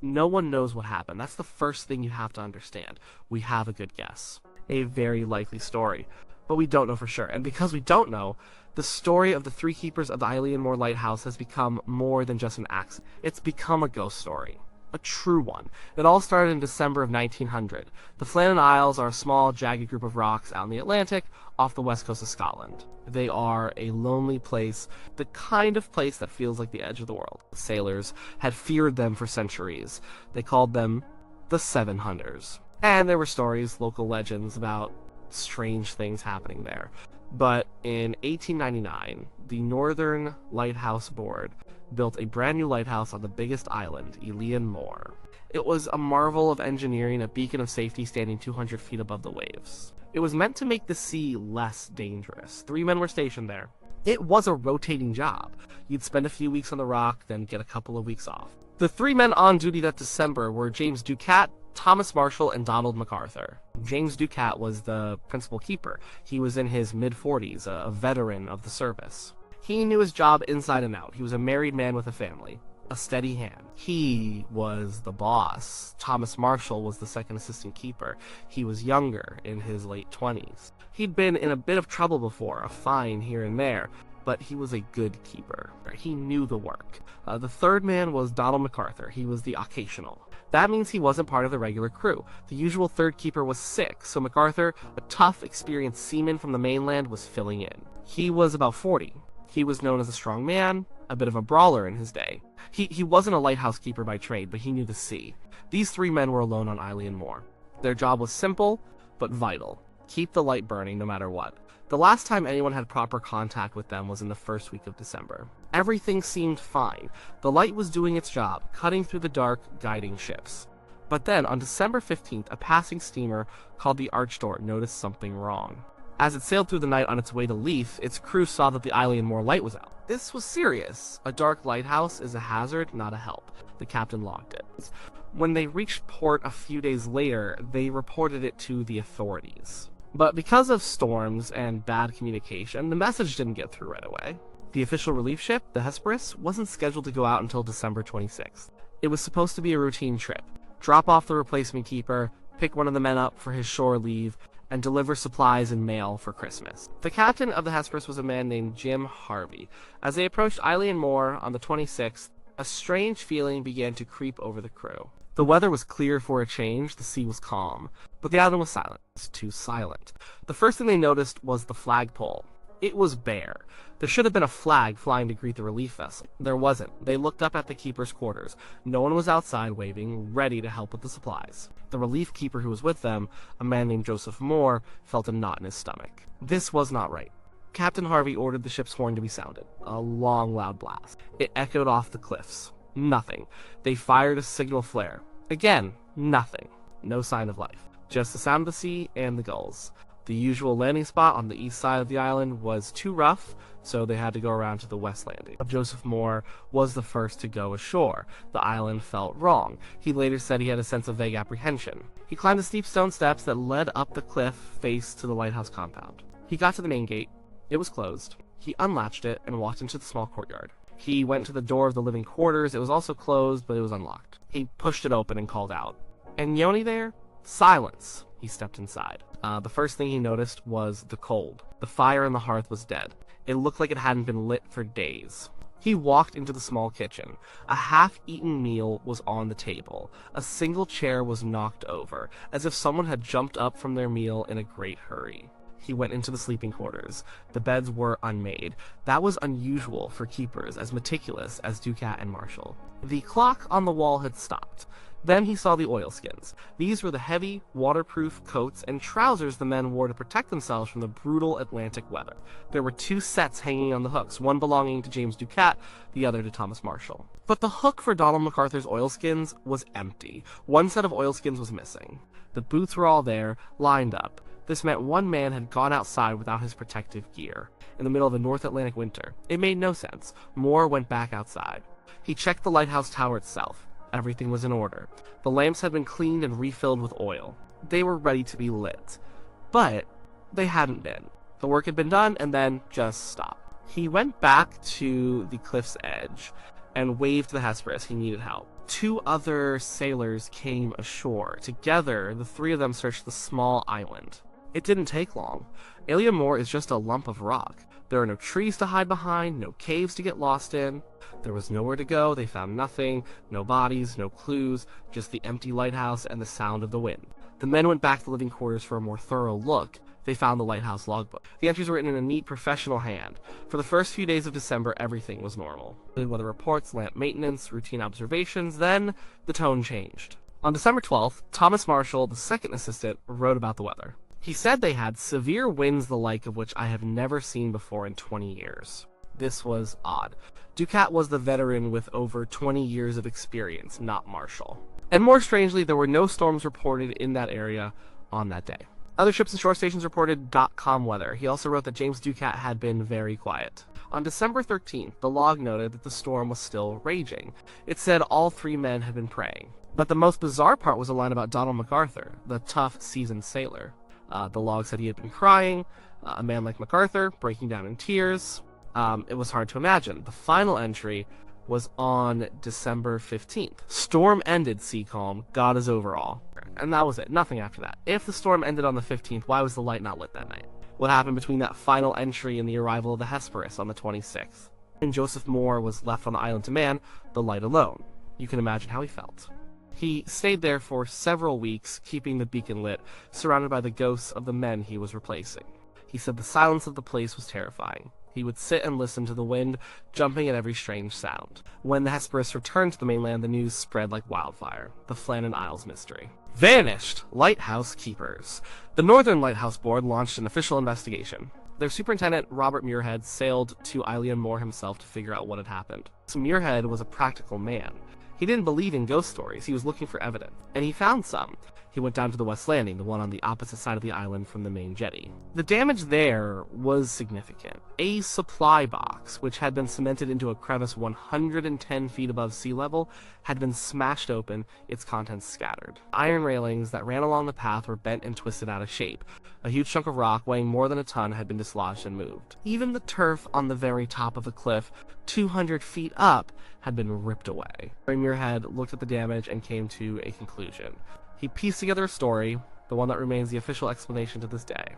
No one knows what happened. That's the first thing you have to understand. We have a good guess. A very likely story. But we don't know for sure. And because we don't know, the story of the three keepers of the Eilean Mor lighthouse has become more than just an accident. It's become a ghost story. A true one. It all started in December of 1900. The Flannan Isles are a small, jagged group of rocks out in the Atlantic off the west coast of Scotland. They are a lonely place, the kind of place that feels like the edge of the world. Sailors had feared them for centuries. They called them the Seven Hunters. And there were stories, local legends about strange things happening there. But in 1899, the Northern Lighthouse Board built a brand new lighthouse on the biggest island, Eilean Mor. It was a marvel of engineering, a beacon of safety standing 200 feet above the waves. It was meant to make the sea less dangerous. 3 men were stationed there. It was a rotating job. You'd spend a few weeks on the rock, then get a couple of weeks off. The 3 men on duty that December were James Ducat, Thomas Marshall, and Donald MacArthur. James Ducat was the principal keeper. He was in his mid-40s, a veteran of the service. He knew his job inside and out. He was a married man with a family, a steady hand. He was the boss. Thomas Marshall was the second assistant keeper. He was younger, in his late 20s. He'd been in a bit of trouble before, a fine here and there, but he was a good keeper. He knew the work. The third man was Donald MacArthur. He was the occasional. That means he wasn't part of the regular crew. The usual third keeper was sick, so MacArthur, a tough, experienced seaman from the mainland, was filling in. He was about 40. He was known as a strong man, a bit of a brawler in his day. He wasn't a lighthouse keeper by trade, but he knew the sea. These 3 men were alone on Eilean Mor. Their job was simple, but vital. Keep the light burning no matter what. The last time anyone had proper contact with them was in the first week of December. Everything seemed fine. The light was doing its job, cutting through the dark, guiding ships. But then, on December 15th, a passing steamer called the Archdor noticed something wrong. As it sailed through the night on its way to Leith, its crew saw that the Eilean Mor light was out. This was serious. A dark lighthouse is a hazard, not a help. The captain logged it. When they reached port a few days later, they reported it to the authorities. But because of storms and bad communication, the message didn't get through right away. The official relief ship, the Hesperus, wasn't scheduled to go out until December 26th. It was supposed to be a routine trip. Drop off the replacement keeper, pick one of the men up for his shore leave, and deliver supplies and mail for Christmas. The captain of the Hesperus was a man named Jim Harvey. As they approached Eilean Mor on the 26th, a strange feeling began to creep over the crew. The weather was clear for a change, the sea was calm, but the island was silent. It was too silent. The first thing they noticed was the flagpole. It was bare. There should have been a flag flying to greet the relief vessel. There wasn't. They looked up at the keeper's quarters. No one was outside waving, ready to help with the supplies. The relief keeper who was with them, a man named Joseph Moore, felt a knot in his stomach. This was not right. Captain Harvey ordered the ship's horn to be sounded. A long, loud blast. It echoed off the cliffs. Nothing. They fired a signal flare. Again, nothing. No sign of life. Just the sound of the sea and the gulls. The usual landing spot on the east side of the island was too rough, so they had to go around to the west landing. Joseph Moore was the first to go ashore. The island felt wrong. He later said he had a sense of vague apprehension. He climbed the steep stone steps that led up the cliff face to the lighthouse compound. He got to the main gate. It was closed. He unlatched it and walked into the small courtyard. He went to the door of the living quarters. It was also closed, but it was unlocked. He pushed it open and called out, "And Yoni there?" Silence. He stepped inside. The first thing he noticed was the cold. The fire in the hearth was dead. It looked like it hadn't been lit for days. He walked into the small kitchen. A half-eaten meal was on the table. A single chair was knocked over, as if someone had jumped up from their meal in a great hurry. He went into the sleeping quarters. The beds were unmade. That was unusual for keepers as meticulous as Ducat and Marshall. The clock on the wall had stopped. Then he saw the oilskins. These were the heavy, waterproof coats and trousers the men wore to protect themselves from the brutal Atlantic weather. There were 2 sets hanging on the hooks, one belonging to James Ducat, the other to Thomas Marshall. But the hook for Donald MacArthur's oilskins was empty. One set of oilskins was missing. The boots were all there, lined up. This meant one man had gone outside without his protective gear. In the middle of a North Atlantic winter. It made no sense. Moore went back outside. He checked the lighthouse tower itself. Everything was in order. The lamps had been cleaned and refilled with oil. They were ready to be lit. But they hadn't been. The work had been done and then just stopped. He went back to the cliff's edge. and waved to the Hesperus he needed help. 2 other sailors came ashore. Together, the 3 of them searched the small island. It didn't take long. Eilean Mor is just a lump of rock. There are no trees to hide behind, no caves to get lost in. There was nowhere to go, they found nothing, no bodies, no clues, just the empty lighthouse and the sound of the wind. The men went back to living quarters for a more thorough look. They found the lighthouse logbook. The entries were written in a neat professional hand. For the first few days of December, everything was normal. Weather reports, lamp maintenance, routine observations, then the tone changed. On December 12th, Thomas Marshall, the second assistant, wrote about the weather. He said they had severe winds the like of which I have never seen before in 20 years. This was odd. Ducat was the veteran with over 20 years of experience, not Marshall. And more strangely, there were no storms reported in that area on that day. Other ships and shore stations reported .com weather. He also wrote that James Ducat had been very quiet. On December 13th, the log noted that the storm was still raging. It said all 3 men had been praying. But the most bizarre part was a line about Donald MacArthur, the tough, seasoned sailor. The log said he had been crying, a man like MacArthur, breaking down in tears. It was hard to imagine. The final entry was on December 15th. Storm ended, sea calm, God is over all. And that was it, nothing after that. If the storm ended on the 15th, why was the light not lit that night? What happened between that final entry and the arrival of the Hesperus on the 26th? And Joseph Moore was left on the island to man the light alone. You can imagine how he felt. He stayed there for several weeks, keeping the beacon lit, surrounded by the ghosts of the men he was replacing. He said the silence of the place was terrifying. He would sit and listen to the wind, jumping at every strange sound. When the Hesperus returned to the mainland, the news spread like wildfire. The Flannan Isles mystery. Vanished! Lighthouse keepers. The Northern Lighthouse Board launched an official investigation. Their superintendent, Robert Muirhead, sailed to Eilean Mor himself to figure out what had happened. So Muirhead was a practical man. He didn't believe in ghost stories, he was looking for evidence. And he found some. He went down to the West Landing, the one on the opposite side of the island from the main jetty. The damage there was significant. A supply box, which had been cemented into a crevice 110 feet above sea level, had been smashed open, its contents scattered. Iron railings that ran along the path were bent and twisted out of shape. A huge chunk of rock weighing more than a ton had been dislodged and moved. Even the turf on the very top of the cliff, 200 feet up, had been ripped away. Muirhead looked at the damage and came to a conclusion. He pieced together a story, the one that remains the official explanation to this day.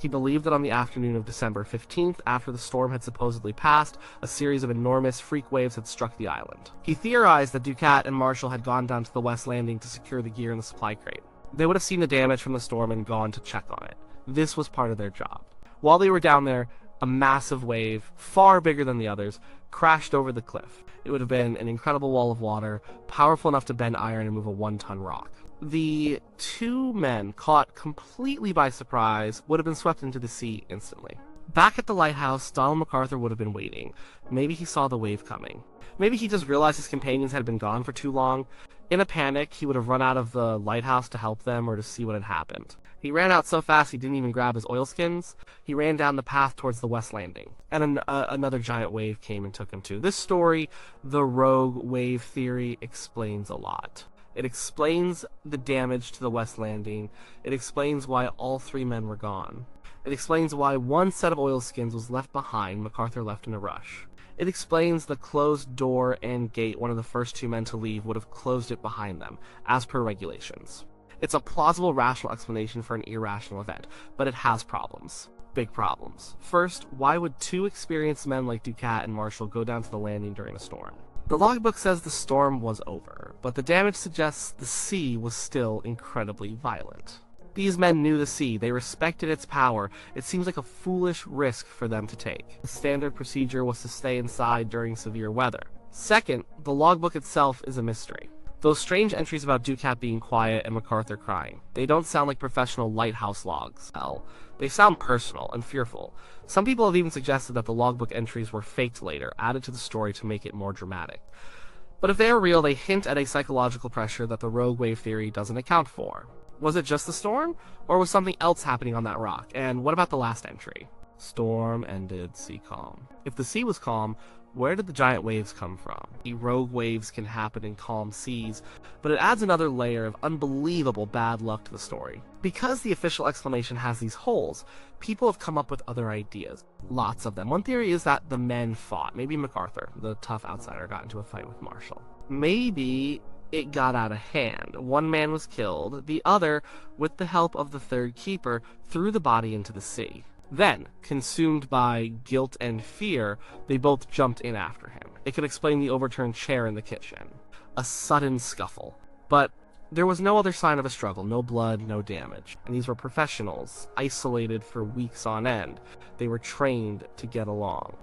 He believed that on the afternoon of December 15th, after the storm had supposedly passed, a series of enormous freak waves had struck the island. He theorized that Ducat and Marshall had gone down to the West Landing to secure the gear in the supply crate. They would have seen the damage from the storm and gone to check on it. This was part of their job. While they were down there, a massive wave, far bigger than the others, crashed over the cliff. It would have been an incredible wall of water, powerful enough to bend iron and move a 1-ton rock. The 2 men, caught completely by surprise, would have been swept into the sea instantly. Back at the lighthouse, Donald MacArthur would have been waiting. Maybe he saw the wave coming. Maybe he just realized his companions had been gone for too long. In a panic, he would have run out of the lighthouse to help them or to see what had happened. He ran out so fast he didn't even grab his oilskins. He ran down the path towards the West Landing. And another giant wave came and took him too. This story, the rogue wave theory, explains a lot. It explains the damage to the West Landing. It explains why all 3 men were gone. It explains why one set of oilskins was left behind, MacArthur left in a rush. It explains the closed door and gate one of the first 2 men to leave would have closed it behind them, as per regulations. It's a plausible, rational explanation for an irrational event, but it has problems. Big problems. First, why would 2 experienced men like Ducat and Marshall go down to the landing during a storm? The logbook says the storm was over, but the damage suggests the sea was still incredibly violent. These men knew the sea, they respected its power. It seems like a foolish risk for them to take. The standard procedure was to stay inside during severe weather. Second, the logbook itself is a mystery. Those strange entries about Ducat being quiet and MacArthur crying, they don't sound like professional lighthouse logs. Hell, they sound personal and fearful. Some people have even suggested that the logbook entries were faked later, added to the story to make it more dramatic. But if they are real, they hint at a psychological pressure that the rogue wave theory doesn't account for. Was it just the storm? Or was something else happening on that rock? And what about the last entry? Storm ended, sea calm. If the sea was calm, Where did the giant waves come from? The rogue waves can happen in calm seas, but it adds another layer of unbelievable bad luck to the story. Because the official explanation has these holes, people have come up with other ideas. Lots of them. One theory is that the men fought. Maybe MacArthur, the tough outsider, got into a fight with Marshall. Maybe it got out of hand. One man was killed, the other, with the help of the third keeper, threw the body into the sea. Then, consumed by guilt and fear, they both jumped in after him. It could explain the overturned chair in the kitchen. A sudden scuffle. But there was no other sign of a struggle, no blood, no damage. And these were professionals, isolated for weeks on end. They were trained to get along.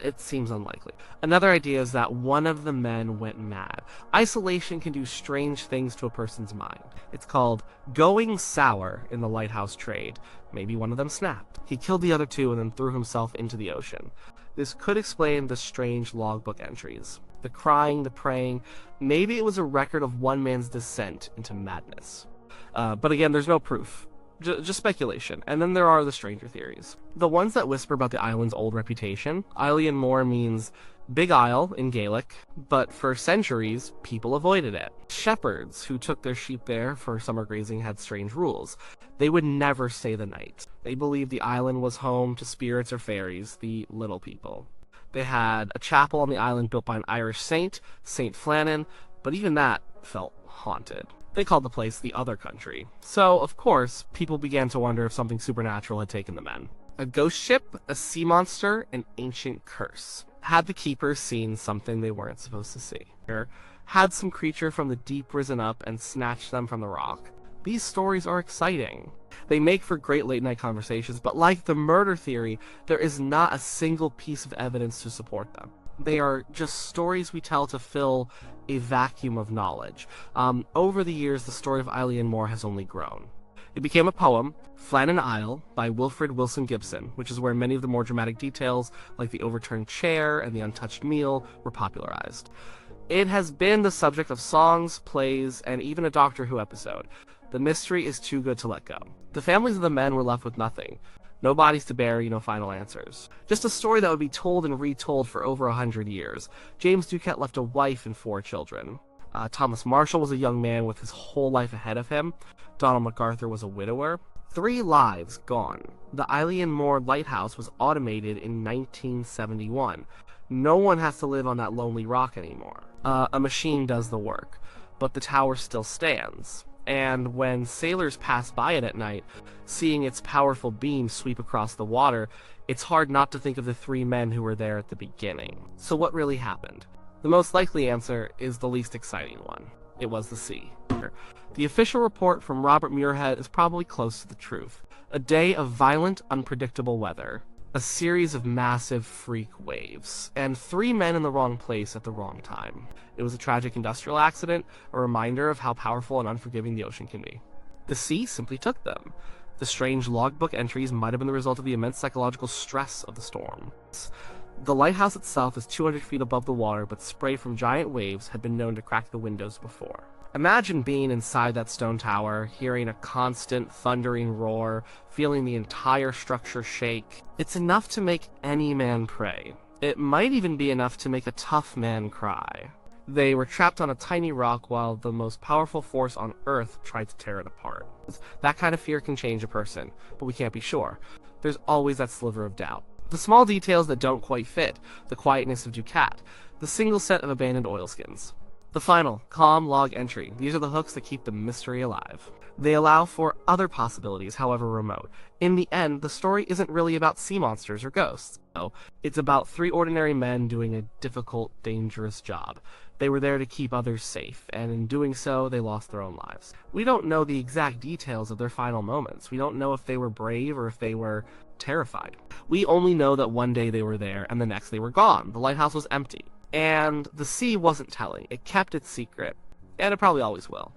It seems unlikely. Another idea is that one of the men went mad. Isolation can do strange things to a person's mind. It's called going sour in the lighthouse trade. Maybe one of them snapped. He killed the other two and then threw himself into the ocean. This could explain the strange logbook entries. The crying, the praying. Maybe it was a record of one man's descent into madness. But again, there's no proof. Just speculation. And then there are the stranger theories. The ones that whisper about the island's old reputation. Eilean Mor means Big Isle in Gaelic, but for centuries, people avoided it. Shepherds who took their sheep there for summer grazing had strange rules. They would never stay the night. They believed the island was home to spirits or fairies, the little people. They had a chapel on the island built by an Irish saint, Saint Flannan, but even that felt haunted. They called the place the Other Country. So, of course, people began to wonder if something supernatural had taken the men. A ghost ship, a sea monster, an ancient curse. Had the keepers seen something they weren't supposed to see? Or had some creature from the deep risen up and snatched them from the rock? These stories are exciting. They make for great late-night conversations, but like the murder theory, there is not a single piece of evidence to support them. They are just stories we tell to fill a vacuum of knowledge. Over the years, the story of Eilean Mor has only grown. It became a poem, Flannan Isle, by Wilfred Wilson Gibson, which is where many of the more dramatic details, like the overturned chair and the untouched meal, were popularized. It has been the subject of songs, plays, and even a Doctor Who episode. The mystery is too good to let go. The families of the men were left with nothing. No bodies to bury, no final answers. Just a story that would be told and retold for over 100 years. James Duquette left a wife and 4 children. Thomas Marshall was a young man with his whole life ahead of him. Donald MacArthur was a widower. 3 lives gone. The Eilean Mor lighthouse was automated in 1971. No one has to live on that lonely rock anymore. A machine does the work, but the tower still stands. And when sailors pass by it at night, seeing its powerful beam sweep across the water, it's hard not to think of the 3 men who were there at the beginning. So what really happened? The most likely answer is the least exciting one. It was the sea. The official report from Robert Muirhead is probably close to the truth. A day of violent, unpredictable weather. A series of massive freak waves, and 3 men in the wrong place at the wrong time. It was a tragic industrial accident, a reminder of how powerful and unforgiving the ocean can be. The sea simply took them. The strange logbook entries might have been the result of the immense psychological stress of the storm. The lighthouse itself is 200 feet above the water, but spray from giant waves had been known to crack the windows before. Imagine being inside that stone tower, hearing a constant thundering roar, feeling the entire structure shake. It's enough to make any man pray. It might even be enough to make a tough man cry. They were trapped on a tiny rock while the most powerful force on Earth tried to tear it apart. That kind of fear can change a person, but we can't be sure. There's always that sliver of doubt. The small details that don't quite fit, the quietness of Ducat, the single set of abandoned oilskins. The final, calm log entry. These are the hooks that keep the mystery alive. They allow for other possibilities, however remote. In the end, the story isn't really about sea monsters or ghosts. No, it's about 3 ordinary men doing a difficult, dangerous job. They were there to keep others safe, and in doing so, they lost their own lives. We don't know the exact details of their final moments. We don't know if they were brave or if they were terrified. We only know that one day they were there, and the next they were gone. The lighthouse was empty. And the sea wasn't telling. It kept its secret, and it probably always will.